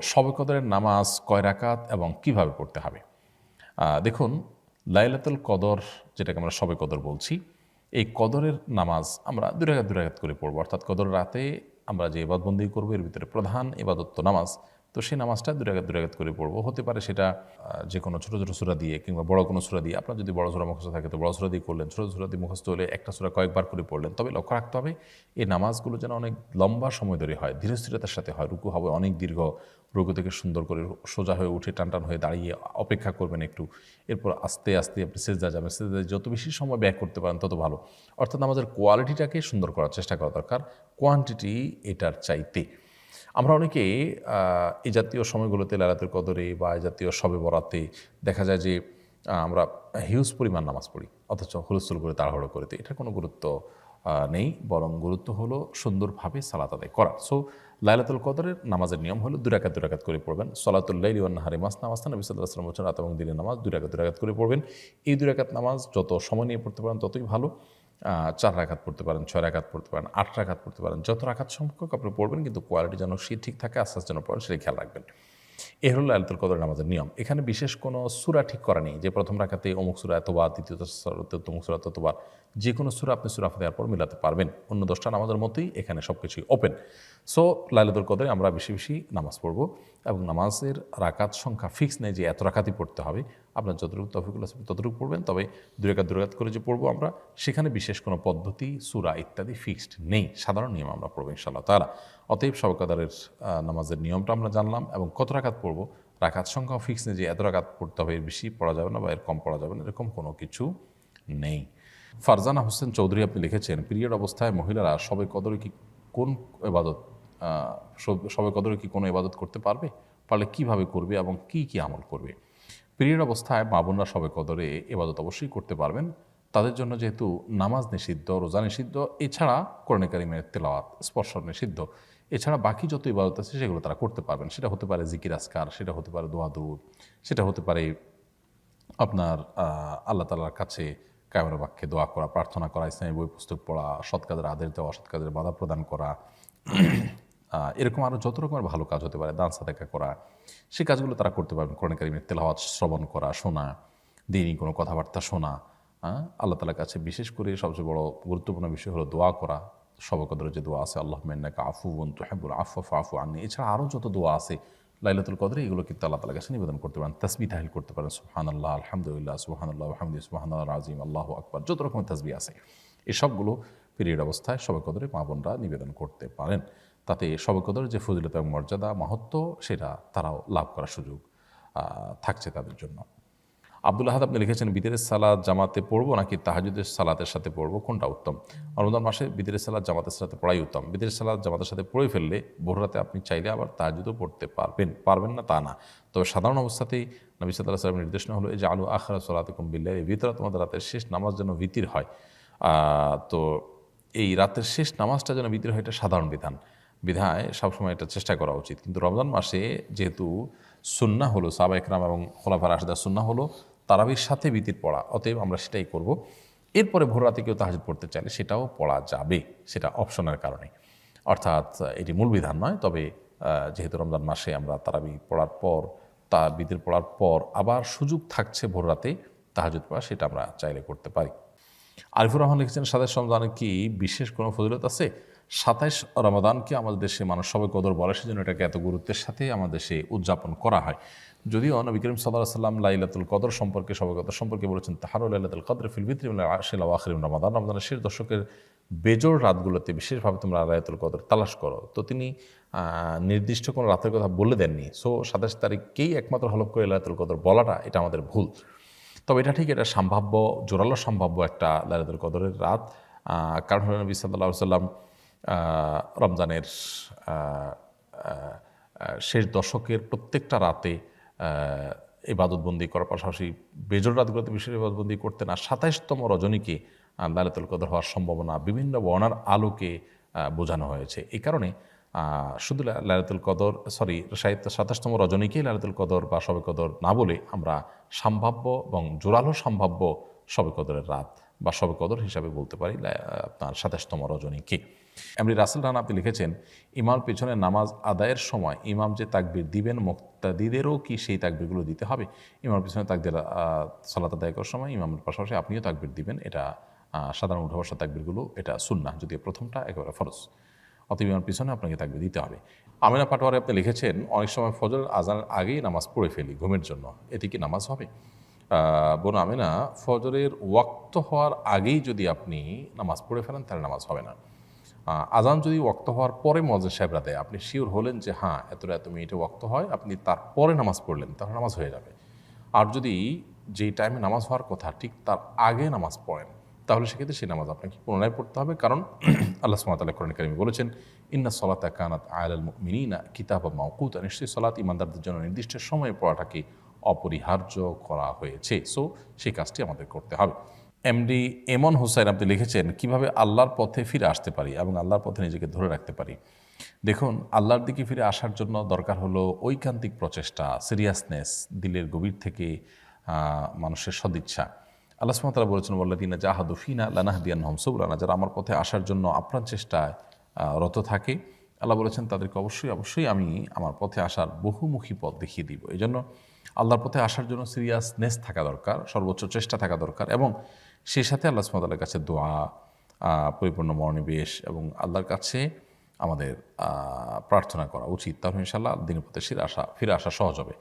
শবে কদরের নামাজ কয় রাকাত এবং কিভাবে পড়তে হবে? দেখুন, লাইলাতুল কদর যেটাকে আমরা শবে কদর বলছি, এই কদরের নামাজ আমরা 2 রাকাত 2 রাকাত করে পড়ব। অর্থাৎ কদর রাতে আমরা যে ইবাদতবন্দি করব এর ভিতরে প্রধান ইবাদত তো নামাজ। তো সেই নামাজটা 2 রাকাত 2 রাকাত করে পড়ব। হতে পারে সেটা যে কোনো ছোটো ছোটো সূরা দিয়ে কিংবা বড় কোনো সূরা দিয়ে। আপনার যদি বড় সূরা মুখস্থ থাকে তো বড় সূরা দিয়ে করলেন, ছোটো সূরা দিয়ে মুখস্থ হলে একটা সূরা কয়েকবার করে পড়লেন। তবে লক্ষ্য রাখতে হবে এই নামাজগুলো যেন অনেক লম্বা সময় ধরে হয়, ধীরস্থিরতার সাথে হয়। রুকু হবে অনেক দীর্ঘ, রুকু থেকে সুন্দর করে সোজা হয়ে উঠে টানটান হয়ে দাঁড়িয়ে অপেক্ষা করবেন একটু। এরপর আস্তে আস্তে আপনি সেজদা যাবেন। সেজদায় যত বেশি সময় ব্যয় করতে পারেন তত ভালো। অর্থাৎ নামাজের কোয়ালিটিটাকে সুন্দর করার চেষ্টা করা দরকার, কোয়ান্টিটি এটার চাইতে। আমরা অনেকে এই জাতীয় সময়গুলোতে লাইলাতুল কদরে বা এই জাতীয় শবে বরাতে দেখা যায় যে আমরা হিউজ পরিমাণ নামাজ পড়ি, অথচ হুলস্থুল করে তাড়াহুড়ো করে দিই। এটার কোনো গুরুত্ব নেই, বরং গুরুত্ব হলো সুন্দরভাবে সালাত আদায় করা। সো লাইলাতুল কদরের নামাজের নিয়ম হলো 2 রাকাত 2 রাকাত করে পড়বেন। সলাতুল লাইলি ওয়ান নাহারি মাসনা মাসনা, নবী সাল্লাল্লাহু আলাইহি ওয়াসাল্লাম বলেছেন রাত এবং দিনের নামাজ 2 রাকাত 2 রাকাত করে পড়বেন। এই 2 রাকাত নামাজ যত সময় নিয়ে পড়তে পারেন ততই ভালো। 4 রাকাত পড়তে পারেন, 6 রাকাত পড়তে পারেন, 8 রাকাত পড়তে পারেন। যত রাকাত সংখ্যক আপনি পড়বেন, কিন্তু কোয়ালিটি যেন সে ঠিক থাকে, আস্তে আস্তে যেন পড়েন, সেটাই খেয়াল রাখবেন। এ হলো লাইলাতুল কদর নামাজের নিয়ম। এখানে বিশেষ কোনো সূরা ঠিক করা নেই যে প্রথম রাকাতে অমুক সূরা এতবার, দ্বিতীয় রাকাতে অমুক সূরা ততবার। যে কোনো সূরা আপনি সূরা ফাতিহার পর মিলাতে পারবেন। অন্য 10টা নামাজের মতোই এখানে সব কিছুই ওপেন। সো লাইলাতুল কদরে আমরা বেশি বেশি নামাজ পড়ব এবং নামাজের রাকাত সংখ্যা ফিক্স নেই যে এত রাকাতই পড়তে হবে। আপনার যতটুকু তৌফিকুল আছে ততটুকু পড়বেন। তবে 2 রাকাত 2 রাকাত করে যে পড়বো আমরা, সেখানে বিশেষ কোনো পদ্ধতি, সূরা ইত্যাদি ফিক্সড নেই। সাধারণ নিয়ম আমরা পড়বো ইনশাআল্লাহ তাআলা। অতএব শবে কদরের নামাজের নিয়মটা আমরা জানলাম এবং কত রাকাত পড়বো। রাকাত সংখ্যাও ফিক্স নেই যে এত রাকাত পড়তে হবে, এর বেশি পড়া যাবে না বা এর কম পড়া যাবে না, এরকম কোনো কিছু নেই। ফারজানা হোসেন চৌধুরী আপনি লিখেছেন, পিরিয়ড অবস্থায় মহিলারা শবে কদরে কি কোন ইবাদত শবে কদরে কি কোনো ইবাদত করতে পারবে? পারলে কিভাবে করবে এবং কি কি আমল করবে? পিরিয়ড অবস্থায় মা বোনরা শবে কদরে ইবাদত অবশ্যই করতে পারবেন। তাদের জন্য যেহেতু নামাজ নিষিদ্ধ, রোজা নিষিদ্ধ, এছাড়া কোরআনে কারিমের তেলাওয়াত, স্পর্শ নিষিদ্ধ, এছাড়া বাকি যত ইবাদত আছে সেগুলো তারা করতে পারবেন। সেটা হতে পারে জিকির আজকার, সেটা হতে পারে দোয়া দুরূদ, সেটা হতে পারে আপনার আল্লাহ তাআলার কাছে কায়মের বাক্যে দোয়া করা, প্রার্থনা করা, ইসলামী বই পুস্তক পড়া, সৎ কাজের আদেশ দেওয়া, অসৎ কাজের বাধা প্রদান করা, এরকম আরও যত রকমের ভালো কাজ হতে পারে, দান সাদাকা করা, সেই কাজগুলো তারা করতে পারবেন। কোরআন কারিমের তেলাওয়াত শ্রবণ করা, শোনা, দ্বীনি কোনো কথাবার্তা শোনা, আল্লাহ তাআলার কাছে বিশেষ করে সবচেয়ে বড় গুরুত্বপূর্ণ বিষয় হলো দোয়া করা। শবে কদরে যে দোয়া আছে, আল্লাহুম্মা ইন্নাকা আফুউন তুহিব্বুল আফওয়া ফা'ফু আন্নি, এছাড়া আরও যত দোয়া আছে লাইলাতুল কদরে, এগুলো কিন্তু আল্লাহ তাআলার কাছে নিবেদন করতে পারেন। তাসবিহ তাহলিল করতে পারেন, সুবহানাল্লাহ, আলহামদুলিল্লাহ, সুবহানাল্লাহ ওয়া বিহামদিহি, সুবহানাল্লাহিল আযীম, আল্লাহু আকবার, যত রকমের তাসবিহ আছে এই সবগুলো পিরিয়ড অবস্থায় শবে কদরে মা বোনরা নিবেদন করতে পারেন। তাতে শবে কদরের যে ফজিলত এবং মর্যাদা, মাহাত্ম্য, সেটা তারাও লাভ করার সুযোগ থাকছে তাদের জন্য। আব্দুল আহাদ আপনি লিখেছেন, বিতরের সালাত জামাতে পড়বো নাকি তাহাজ্জুদের সালাতের সাথে পড়বো, কোনটা উত্তম? রমজান মাসে বিতরের সালাত জামাতের সাথে পড়াই উত্তম। বিতরের সালাত জামাতের সাথে পড়ে ফেললে ভোর রাতে আপনি চাইলে আবার তাহাজ্জুদও পড়তে পারবেন না তা না। তবে সাধারণ অবস্থাতেই নবী সাল্লাল্লাহু আলাইহি ওয়াসাল্লামের নির্দেশনা হলো যে আলু আখিরা সালাতিকুম বিল্লাইল, ভিতরে তোমাদের রাতের শেষ নামাজ যেন ভিতির হয়। তো এই রাতের শেষ নামাজটা যেন ভিতির হয়, এটা সাধারণ বিধায় সবসময় এটা চেষ্টা করা উচিত। কিন্তু রমজান মাসে যেহেতু সুন্নাহ হলো, সাহাবা ইকরাম এবং খোলাফায়ে রাশিদিন সুন্নাহ হলো তারাবির সাথে ভিতির পড়া, অতএব আমরা সেটাই করব। এরপরে ভোর রাতে কেউ তাহাজ্জুদ পড়তে চাইলে সেটাও পড়া যাবে, সেটা অপশনের কারণে, অর্থাৎ এটি মূল বিধান নয়। তবে যেহেতু রমজান মাসে আমরা তারাবি পড়ার পর, ভিতির পড়ার পর আবার সুযোগ থাকছে ভোর রাতে তাহাজ্জুদ পড়া, সেটা আমরা চাইলে করতে পারি। আরিফুর রহমান লিখেছেন, 27 রমজানে কি বিশেষ কোনো ফজিলত আছে? 27 রমাদানকে আমাদের দেশে মানুষ শবে কদর বলে, সেজন্য এটাকে এত গুরুত্বের সাথে আমাদের দেশে উদযাপন করা হয়। যদিও নবী করিম সাল্লাল্লাহু আলাইহি ওয়াসাল্লাম লাইলাতুল কদর সম্পর্কে, শবে কদর সম্পর্কে বলেছেন, তাহারু লাইলাতুল কদর ফিল বিত্রি মিনাল আশরিল আওয়াখির মিন রমাদান, রমজানের শেষ দশকের বেজোড় রাতগুলোতে বিশেষভাবে তোমরা লাইলাতুল কদর তালাশ করো। তো তিনি নির্দিষ্ট কোনো রাতের কথা বলে দেননি। সো 27 তারিখকেই একমাত্র হলফ করে লাইলাতুল কদর বলাটা, এটা আমাদের ভুল। তবে এটা ঠিক, এটা সম্ভাব্য, জোরালো সম্ভাব্য একটা লাইলাতুল কদরের রাত। কারণ হলো নবী সাল্লাল্লাহু আলাইহি ওয়াসাল্লাম রমজানের শেষ দশকের প্রত্যেকটা রাতে ইবাদতবন্দি করার পাশাপাশি বেজোড় রাতগুলোতে বিশেষ ইবাদতবন্দি করতেন। আর 27তম রজনীকে লাইলাতুল কদর হওয়ার সম্ভাবনা বিভিন্ন বর্ণার আলোকে বোঝানো হয়েছে। এই কারণে শুধু লাইলাতুল কদর 27তম রজনীকেই লাইলাতুল কদর বা শবে কদর না বলে আমরা সম্ভাব্য এবং জোরালো সম্ভাব্য শবে কদরের রাত বা শবে কদর হিসাবে বলতে পারি আপনার 27তম রজনীকে। এমনি রাসেল রানা আপনি লিখেছেন, ইমাম পেছনে নামাজ আদায়ের সময় ইমাম যে তাকবীর দিবেন মুক্তাদিদেরও কি সেই তাকবীরগুলো দিতে হবে? ইমামের পেছনে তাকবীর সালাত আদায় করার সময় ইমামের পাশাপাশি আপনিও তাকবীর দিবেন, এটা সাধারণ উঠা বসা তাকবীরগুলো এটা সুন্নাহ, যদিও প্রথমটা একেবারে ফরজ। অতএব ইমামের পিছনে আপনাকে তাকবীর দিতে হবে। আমিনা পাটোয়ারি আপনি লিখেছেন, অনেক সময় ফজর আজানের আগেই নামাজ পড়ে ফেলি ঘুমের জন্য, এটি কি নামাজ হবে? বোন আমিনা, ফজরের ওয়াক্ত হওয়ার আগেই যদি আপনি নামাজ পড়ে ফেলেন তাহলে নামাজ হবে না। আজান যদি ওয়াক্ত হওয়ার পরে মুয়াজ্জিন সাহেবরা দেয়, আপনি শিওর হলেন যে হ্যাঁ এতটা এত মিনিটে ওয়াক্ত হয়, আপনি তারপরে নামাজ পড়লেন, তাহলে নামাজ হয়ে যাবে। আর যদি যেই টাইমে নামাজ হওয়ার কথা ঠিক তার আগে নামাজ পড়েন, তাহলে সেক্ষেত্রে সেই নামাজ আপনাকে পুনরায় পড়তে হবে। কারণ আল্লাহ সুবহানাহু ওয়া তাআলা কোরআনে কারিমে বলেছেন, ইন্না সলাতা কানাত আলাল মুমিনিনা কিতাবাম মাওকুতা, নিশ্চয়ই সালাত ইমানদারদের জন্য নির্দিষ্ট সময়ে পড়াটাকে অপরিহার্য করা হয়েছে। সো সেই কাজটি আমাদের করতে হবে। এমডি এমন হুসাইন আপনি লিখেছেন, কিভাবে আল্লাহর পথে ফিরে আসতে পারি এবং আল্লাহর পথে নিজেকে ধরে রাখতে পারি? দেখুন, আল্লাহর দিকে ফিরে আসার জন্য দরকার হলো ঐকান্তিক প্রচেষ্টা, সিরিয়াসনেস, দিলের গভীর থেকে মানুষের সদিচ্ছা। আল্লাহ সুবহানাহু ওয়া তাআলা বলেছেন, ওয়াল্লাযীনা জাহাদু ফিনা লানাহদিয়ান্নাহুম সুবুলানা, যারা আমার পথে আসার জন্য আপ্রাণ চেষ্টায় রত থাকে, আল্লাহ বলেছেন তাদেরকে অবশ্যই আমি আমার পথে আসার বহুমুখী পথ দেখিয়ে দিব। এই জন্য আল্লাহর পথে আসার জন্য সিরিয়াসনেস থাকা দরকার, সর্বোচ্চ চেষ্টা থাকা দরকার, এবং সেই সাথে আল্লাহ সুবহানাহু ওয়া তাআলার কাছে দোয়া, পরিপূর্ণ মনোনিবেশ এবং আল্লাহর কাছে আমাদের প্রার্থনা করা উচিত। তাহলে ইনশাআল্লাহ দিনের পথে ফিরে আসা সহজ হবে।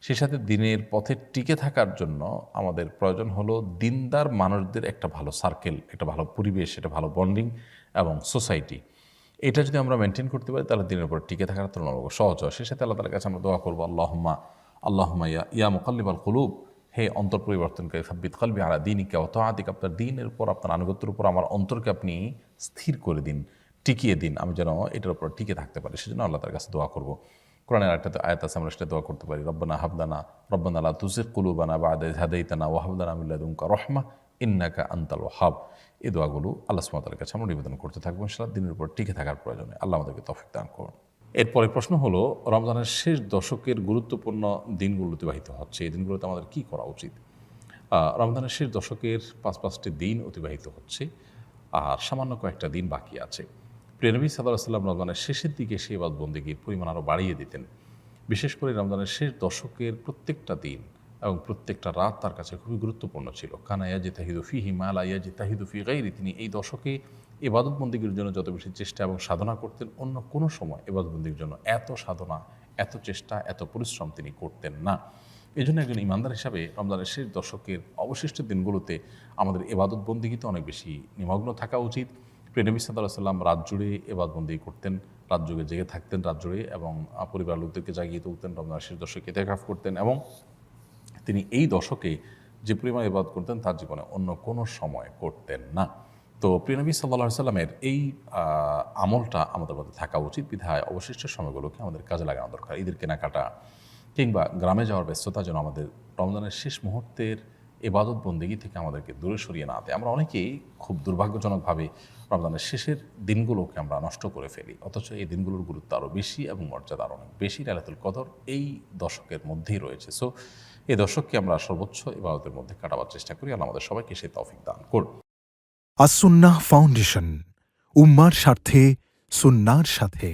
সেই সাথে দিনের পথে টিকে থাকার জন্য আমাদের প্রয়োজন হলো দিনদার মানুষদের একটা ভালো সার্কেল, একটা ভালো পরিবেশ, একটা ভালো বন্ডিং এবং সোসাইটি। এটা যদি আমরা মেনটেন করতে পারি তাহলে দিনের উপর টিকে থাকার তুলনামূলক সহজ হয়। সেই সাথে আল্লাহ তাআলার কাছে আমরা দোয়া করবো, আল্লাহুম্মা ইয়া মুকাল্লিবাল কুলুব, হে অন্তর পরিবর্তনকারী, সাব্বিত কলবি আলা দীনিকা ওয়া তাআতিকা, আপনার দ্বীনের উপর, আপনার আনুগত্যের উপর আমার অন্তরকে আপনি স্থির করে দিন, টিকিয়ে দিন, আমি যেন এটার উপর টিকে থাকতে পারি। সেজন্য আল্লাহ তার কাছে দোয়া করব। কোরআনের একটা আয়াত আছে, আমরা সেটা দোয়া করতে পারি, রব্বানা লা তুযিগ কুলুবানা বা'দা ইয হাদাইতানা ওয়া হাব লানা মিন লাদুনকা রাহমাহ ইন্নাকা আনতাল ওয়াহ্হাব। এই দোয়াগুলো আল্লাহ সুবহানাহু ওয়া তাআলার কাছে আমরা নিবেদন করতে থাকবো ইনশাআল্লাহ, দিনের উপর টিকে থাকার প্রয়োজনে। আল্লাহ আমাদেরকে তৌফিক দান করুন। এরপরে প্রশ্ন হলো, রমজানের শেষ দশকের গুরুত্বপূর্ণ দিনগুলো অতিবাহিত হচ্ছে, এই দিনগুলোতে আমাদের কী করা উচিত? রমজানের শেষ দশকের 5টি দিন অতিবাহিত হচ্ছে, আর সামান্য কয়েকটা দিন বাকি আছে। প্রিয় নবী সাল্লাল্লাহু আলাইহি ওয়াসাল্লাম রমজানের শেষের দিকে সেই ইবাদত বন্দেগীর পরিমাণ আরও বাড়িয়ে দিতেন। বিশেষ করে রমজানের শেষ দশকের প্রত্যেকটা দিন এবং প্রত্যেকটা রাত তার কাছে খুবই গুরুত্বপূর্ণ ছিল। কানা ইয়াজতাহিদু ফীহি মা লা ইয়াজতাহিদু ফী গায়রি, তিনি এই দশকে ইবাদত বন্দেগীর জন্য যত বেশি চেষ্টা এবং সাধনা করতেন, অন্য কোনো সময় ইবাদত বন্দেগীর জন্য এত সাধনা, এত চেষ্টা, এত পরিশ্রম তিনি করতেন না। এই জন্য একজন ইমানদার হিসাবে রমজানের শেষ দশকের অবশিষ্ট দিনগুলোতে আমাদের ইবাদত বন্দেগীতে অনেক বেশি নিমগ্ন থাকা উচিত। প্রিয় নবী সাল্লাল্লাহু আলাইহি ওয়াসাল্লাম রাত জুড়ে ইবাদত বন্দেগী করতেন, রাত জুড়ে জেগে থাকতেন রাত জুড়ে, এবং পরিবার লোকদেরকে জাগিয়ে তুলতেন, রমজানের শেষ দশকে ইতিকাফ করতেন, এবং তিনি এই দশকে যে পরিমাণ ইবাদত করতেন তার জীবনে অন্য কোনো সময় করতেন না। তো প্রিয় নবী সাল্লাল্লাহু আলাইহি ওয়াসাল্লামের এই আমলটা আমাদের মধ্যে থাকা উচিত। বিধায় অবশিষ্ট সময়গুলোকে আমাদের কাজে লাগানো দরকার। ঈদের কেনাকাটা কিংবা গ্রামে যাওয়ার ব্যস্ততা যেন আমাদের রমজানের শেষ মুহূর্তের ইবাদত বন্দেগী থেকে আমাদেরকে দূরে সরিয়ে না দেয়। আমরা অনেকেই খুব দুর্ভাগ্যজনকভাবে রমজানের শেষের দিনগুলোকে আমরা নষ্ট করে ফেলি, অথচ এই দিনগুলোর গুরুত্ব আরও বেশি এবং মর্যাদা আরও অনেক বেশি। লাইলাতুল কদর এই দশকের মধ্যেই রয়েছে। সো এই দশককে আমরা সর্বোচ্চ ইবাদতের মধ্যে কাটাবার চেষ্টা করি। আল্লাহ আমাদের সবাইকে সেই তৌফিক দান করুন। আস-সুন্নাহ ফাউন্ডেশন, উম্মার স্বার্থে সুন্নাহর সাথে।